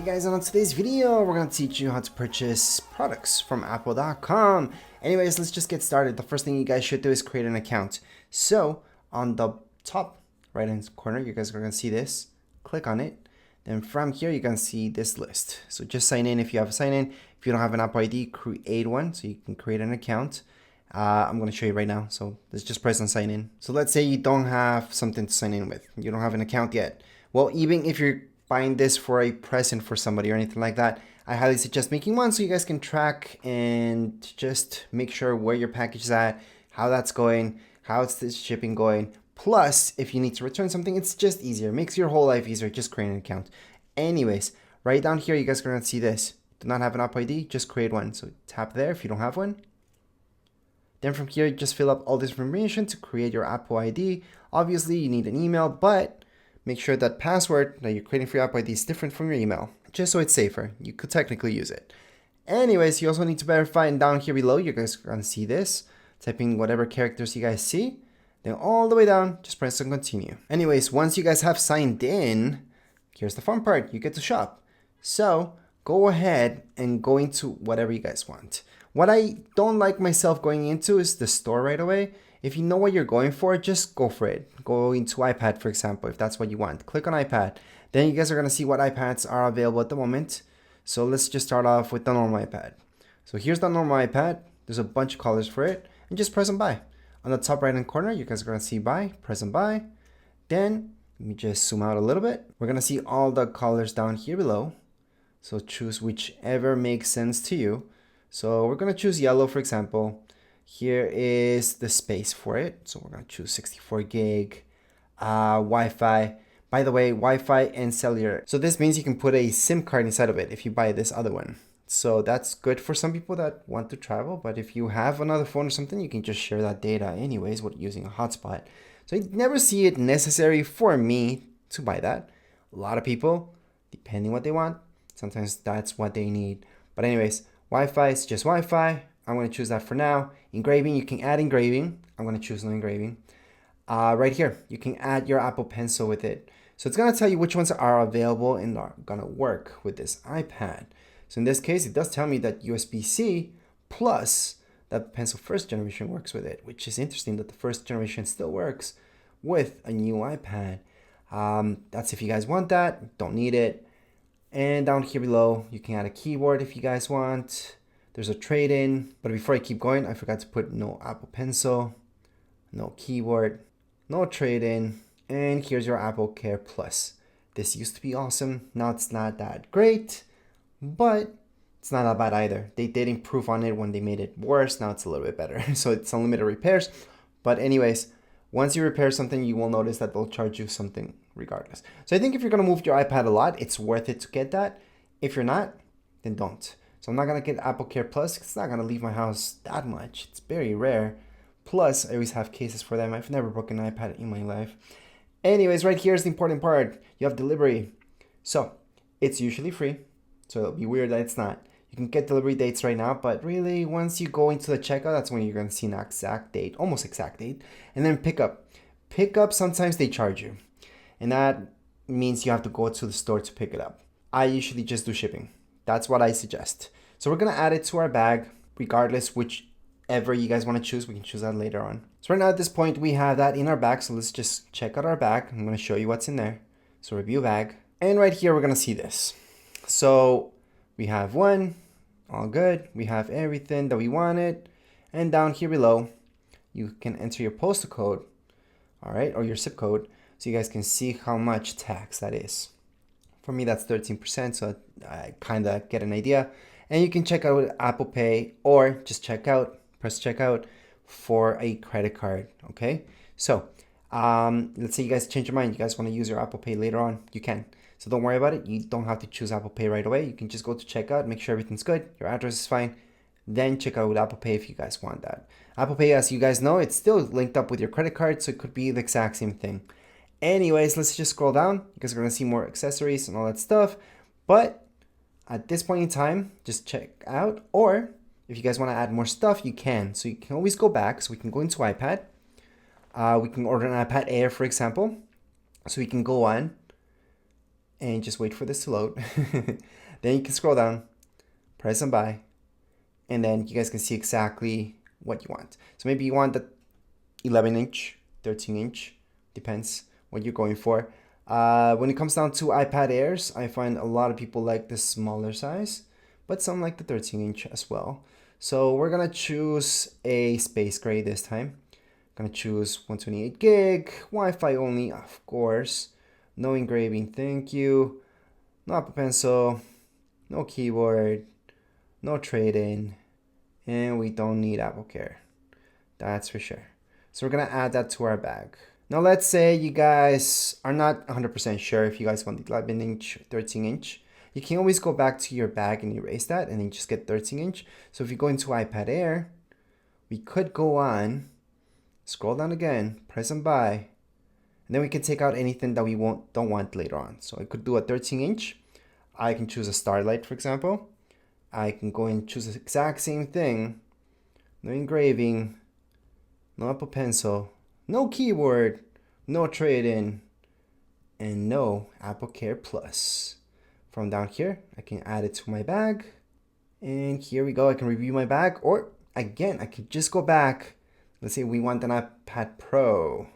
Hey guys, on today's video, we're going to teach you how to purchase products from Apple.com. Anyways, let's just get started. The first thing you guys should do is create an account. So on the top right hand corner, you guys are going to see this. Click on it. Then from here, you're going to see this list. So just sign in if you have a sign in. If you don't have an Apple ID, create one so you can create an account. I'm going to show you right now. So let's just press on sign in. So let's say you don't have something to sign in with. You don't have an account yet. Well, even if you're buying this for a present for somebody or anything like that, I highly suggest making one so you guys can track and just make sure where your package is at, how that's going, how it's this shipping going. Plus, if you need to return something, it's just easier. It makes your whole life easier. Just create an account. Anyways, right down here, you guys are going to see this. Do not have an Apple ID, just create one. So tap there if you don't have one. Then from here, just fill up all this information to create your Apple ID. Obviously, you need an email, but make sure that password that you're creating for your Apple ID is different from your email, just so it's safer. You could technically use it. Anyways, you also need to verify, and down here below, you guys are going to see this. Type in whatever characters you guys see. Then all the way down, just press on continue. Anyways, once you guys have signed in, here's the fun part. You get to shop. So go ahead and go into whatever you guys want. What I don't like myself going into is the store right away. If you know what you're going for, just go for it. Go into iPad, for example, if that's what you want. Click on iPad. Then you guys are going to see what iPads are available at the moment. So let's just start off with the normal iPad. So here's the normal iPad. There's a bunch of colors for it. And just press on buy. On the top right hand corner, you guys are going to see buy. Press on buy. Then, let me just zoom out a little bit. We're going to see all the colors down here below. So choose whichever makes sense to you. So we're going to choose yellow, for example. Here is the space for it. So we're going to choose 64 gig, Wi-Fi. By the way, Wi-Fi and cellular. So this means you can put a SIM card inside of it if you buy this other one. So that's good for some people that want to travel. But if you have another phone or something, you can just share that data anyways with using a hotspot. So I never see it necessary for me to buy that. A lot of people, depending what they want, sometimes that's what they need. But anyways, Wi-Fi is just Wi-Fi. I'm going to choose that for now. Engraving, you can add engraving. I'm going to choose no engraving. Right here, you can add your Apple Pencil with it. So it's going to tell you which ones are available and are going to work with this iPad. So in this case, it does tell me that USB-C plus that Pencil first generation works with it, which is interesting that the first generation still works with a new iPad. That's if you guys want that. Don't need it. And down here below, you can add a keyboard if you guys want. There's a trade-in, but before I keep going, I forgot to put no Apple Pencil, no keyboard, no trade-in, and here's your Apple Care Plus. This used to be awesome. Now it's not that great, but it's not that bad either. They did improve on it when they made it worse. Now it's a little bit better. So it's unlimited repairs. But anyways, once you repair something, you will notice that they'll charge you something regardless. So I think if you're going to move your iPad a lot, it's worth it to get that. If you're not, then don't. So I'm not going to get Apple Care Plus because it's not going to leave my house that much. It's very rare. Plus, I always have cases for them. I've never broken an iPad in my life. Anyways, right here is the important part. You have delivery. So it's usually free. So it'll be weird that it's not. You can get delivery dates right now, but really once you go into the checkout, that's when you're going to see an exact date, almost exact date. And then pickup. Pickup, sometimes they charge you. And that means you have to go to the store to pick it up. I usually just do shipping. That's what I suggest. So we're going to add it to our bag, regardless whichever you guys want to choose. We can choose that later on. So right now at this point, we have that in our bag. So let's just check out our bag. I'm going to show you what's in there. So review bag. And right here, we're going to see this. So we have one, all good. We have everything that we wanted. And down here below, you can enter your postal code, all right, or your zip code. So you guys can see how much tax that is. For me, that's 13%, so I kind of get an idea. And you can check out with Apple Pay or just press checkout for a credit card, okay? So let's say you guys change your mind. You guys want to use your Apple Pay later on, you can. So don't worry about it. You don't have to choose Apple Pay right away. You can just go to checkout, make sure everything's good, your address is fine, then check out with Apple Pay if you guys want that. Apple Pay, as you guys know, it's still linked up with your credit card, so it could be the exact same thing. Anyways, let's just scroll down. You guys are going to see more accessories and all that stuff. But at this point in time, just check out. Or if you guys want to add more stuff, you can. So you can always go back. So we can go into iPad. We can order an iPad Air, for example. So we can go on and just wait for this to load. Then you can scroll down, press on buy, and then you guys can see exactly what you want. So maybe you want the 11-inch, 13-inch, depends what you're going for. When it comes down to iPad Airs, I find a lot of people like the smaller size, but some like the 13-inch as well. So we're gonna choose a space gray this time. Gonna choose 128 gig, Wi-Fi only, of course. No engraving, thank you. No Apple Pencil, no keyboard, no trade-in, and we don't need Apple Care. That's for sure. So we're gonna add that to our bag. Now let's say you guys are not 100% sure if you guys want the 11-inch, 13-inch. You can always go back to your bag and erase that and then just get 13-inch. So if you go into iPad Air, we could go on, scroll down again, press on buy, and then we can take out anything that we don't want later on. So I could do a 13-inch. I can choose a Starlight, for example. I can go and choose the exact same thing. No engraving, no Apple Pencil, no keyboard, no trade-in, and no Apple Care Plus. From down here, I can add it to my bag. And here we go. I can review my bag. Or again, I could just go back. Let's say we want an iPad Pro.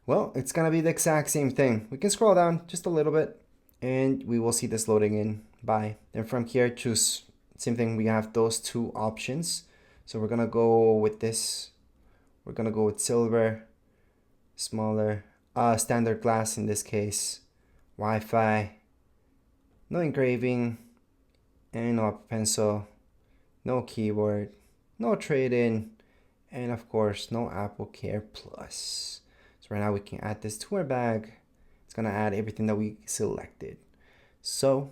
Well, it's going to be the exact same thing. We can scroll down just a little bit and we will see this loading in. Buy. Then from here, choose same thing. We have those two options. So we're going to go with this. We're going to go with silver, smaller, standard glass in this case, Wi-Fi, no engraving, and no Apple Pencil, no keyboard, no trade-in, and of course, no Apple Care Plus. So right now we can add this to our bag. It's gonna add everything that we selected. So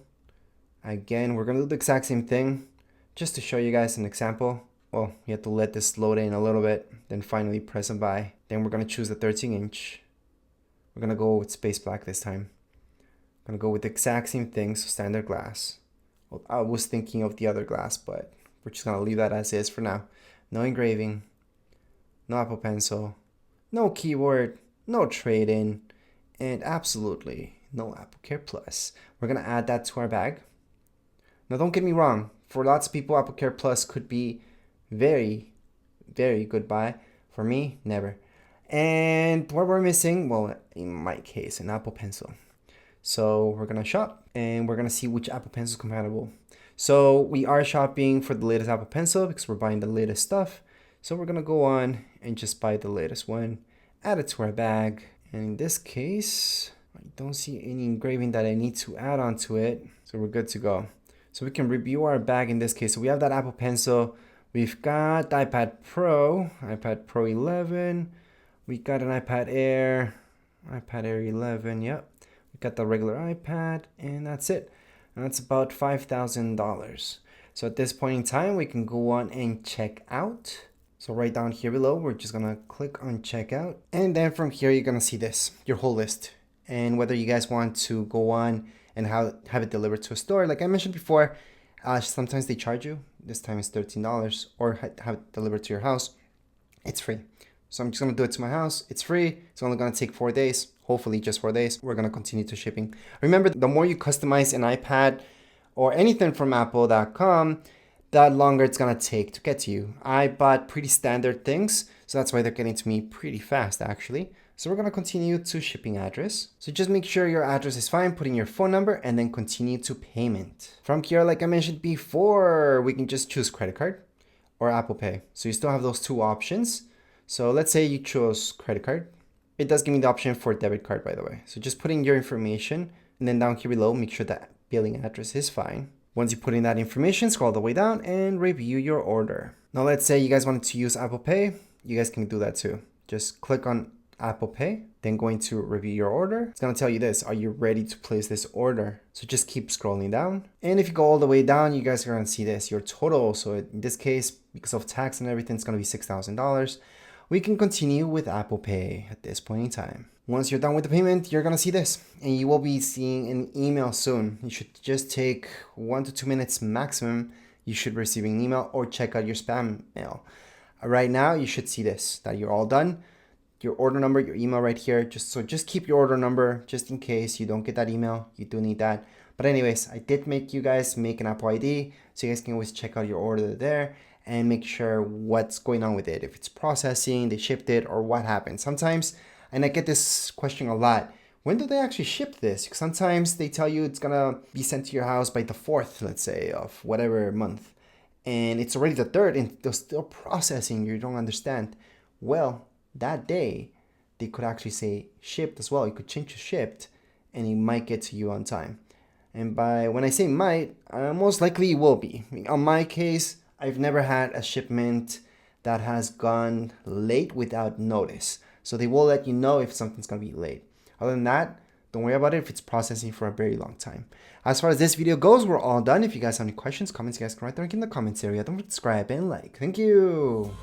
again, we're gonna do the exact same thing. Just to show you guys an example. Well, you have to let this load in a little bit, then finally press and buy. Then we're gonna choose the 13-inch. We're gonna go with space black this time. Gonna go with the exact same thing, so standard glass. Well, I was thinking of the other glass, but we're just gonna leave that as is for now. No engraving, no Apple Pencil, no keyboard, no trade-in, and absolutely no Apple Care Plus. We're gonna add that to our bag. Now don't get me wrong, for lots of people Apple Care Plus could be very, very good buy. For me, never. And what we're missing, well, in my case, an Apple Pencil. So we're gonna shop and we're gonna see which Apple Pencil is compatible. So we are shopping for the latest Apple Pencil because we're buying the latest stuff. So we're gonna go on and just buy the latest one, add it to our bag. And in this case, I don't see any engraving that I need to add onto it. So we're good to go. So we can review our bag in this case. So we have that Apple Pencil. We've got the iPad Pro 11. We got an iPad Air 11, yep. We got the regular iPad, and that's it. And that's about $5,000. So at this point in time, we can go on and check out. So right down here below, we're just gonna click on checkout. And then from here, you're gonna see this, your whole list. And whether you guys want to go on and have it delivered to a store. Like I mentioned before, sometimes they charge you. This time it's $13, or have it delivered to your house. It's free. So I'm just gonna do it to my house. It's free. It's only gonna take 4 days. Hopefully just 4 days. We're gonna continue to shipping. Remember, the more you customize an iPad or anything from apple.com, the longer it's gonna take to get to you. I bought pretty standard things, so that's why they're getting to me pretty fast actually. So we're gonna continue to shipping address. So just make sure your address is fine, put in your phone number, and then continue to payment. From here, like I mentioned before, we can just choose credit card or Apple Pay. So you still have those two options. So let's say you chose credit card. It does give me the option for debit card, by the way. So just put in your information, and then down here below, make sure that billing address is fine. Once you put in that information, scroll all the way down and review your order. Now let's say you guys wanted to use Apple Pay. You guys can do that too. Just click on Apple Pay, then going to review your order. It's gonna tell you this, are you ready to place this order? So just keep scrolling down. And if you go all the way down, you guys are gonna see this, your total. So in this case, because of tax and everything, it's gonna be $6,000. We can continue with Apple Pay at this point in time. Once you're done with the payment, you're gonna see this, and you will be seeing an email soon. It should just take 1 to 2 minutes maximum. You should receive an email or check out your spam mail. Right now, you should see this, that you're all done. your order number, your email right here. Just keep your order number just in case you don't get that email. You do need that. But anyways, I did make you guys make an Apple ID, so you guys can always check out your order there and make sure what's going on with it. If it's processing, they shipped it, or what happened. Sometimes, and I get this question a lot, when do they actually ship this? Because sometimes they tell you it's gonna be sent to your house by the 4th, let's say, of whatever month. And it's already the 3rd and they're still processing. You don't understand. Well, that day, they could actually say shipped as well. You could change to shipped and it might get to you on time. And by when I say might, most likely it will be. On my case, I've never had a shipment that has gone late without notice. So they will let you know if something's gonna be late. Other than that, don't worry about it if it's processing for a very long time. As far as this video goes, we're all done. If you guys have any questions, comments, you guys can write them in the comments area. Don't forget to subscribe and like. Thank you.